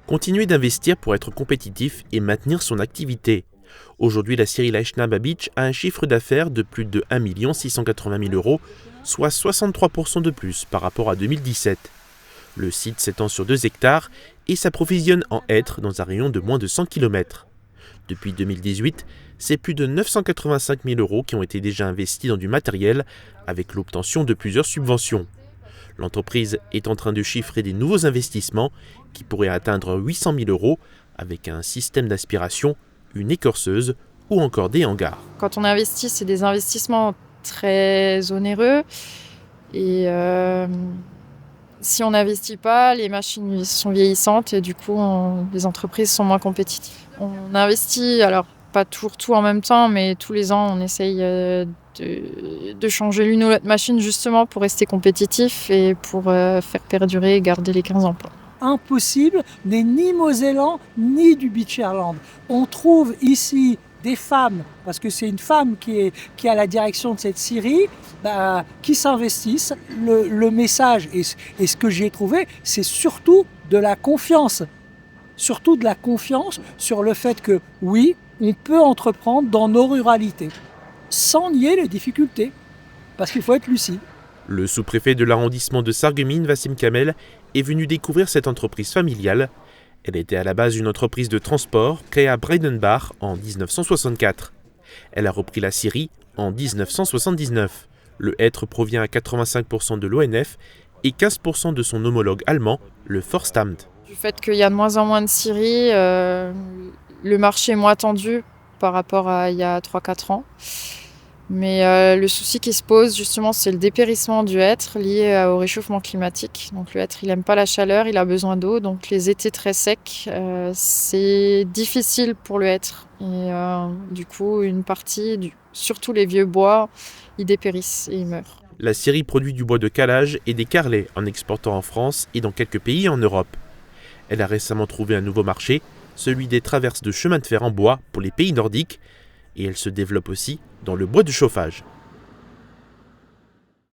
Continuer d'investir pour être compétitif et maintenir son activité. Aujourd'hui, la scierie Leichnab Beach a un chiffre d'affaires de plus de 1 680 000 €, soit 63% de plus par rapport à 2017. Le site s'étend sur 2 hectares et s'approvisionne en hêtres dans un rayon de moins de 100 km. Depuis 2018, c'est plus de 985 000 € qui ont été déjà investis dans du matériel avec l'obtention de plusieurs subventions. L'entreprise est en train de chiffrer des nouveaux investissements qui pourraient atteindre 800 000 € avec un système d'aspiration, une écorceuse ou encore des hangars. Quand on investit, c'est des investissements très onéreux et si on n'investit pas, les machines sont vieillissantes et du coup, les entreprises sont moins compétitives. On investit, alors pas tout en même temps, mais tous les ans, on essaye de changer l'une ou l'autre machine justement pour rester compétitif et pour faire perdurer et garder les 15 emplois. Impossible n'est ni Mosellan ni du Beacherland. On trouve ici des femmes, parce que c'est une femme qui est à la direction de cette scierie, qui s'investissent. Le message, et ce que j'ai trouvé, c'est surtout de la confiance. Surtout de la confiance sur le fait que, oui, on peut entreprendre dans nos ruralités, sans nier les difficultés, parce qu'il faut être lucide. Le sous-préfet de l'arrondissement de Sarreguemines, Wassim Kamel, est venu découvrir cette entreprise familiale. Elle était à la base une entreprise de transport créée à Breidenbach en 1964. Elle a repris la scierie en 1979. Le hêtre provient à 85% de l'ONF et 15% de son homologue allemand, le Forstamt. Du fait qu'il y a de moins en moins de scieries, le marché est moins tendu par rapport à il y a 3-4 ans. Mais le souci qui se pose justement, c'est le dépérissement du hêtre lié au réchauffement climatique. Donc le hêtre, il n'aime pas la chaleur, il a besoin d'eau. Donc les étés très secs, c'est difficile pour le hêtre. Et du coup, une partie, surtout les vieux bois, ils dépérissent et ils meurent. La scierie produit du bois de calage et des carrelets en exportant en France et dans quelques pays en Europe. Elle a récemment trouvé un nouveau marché, celui des traverses de chemin de fer en bois pour les pays nordiques. Et elle se développe aussi dans le bois de chauffage.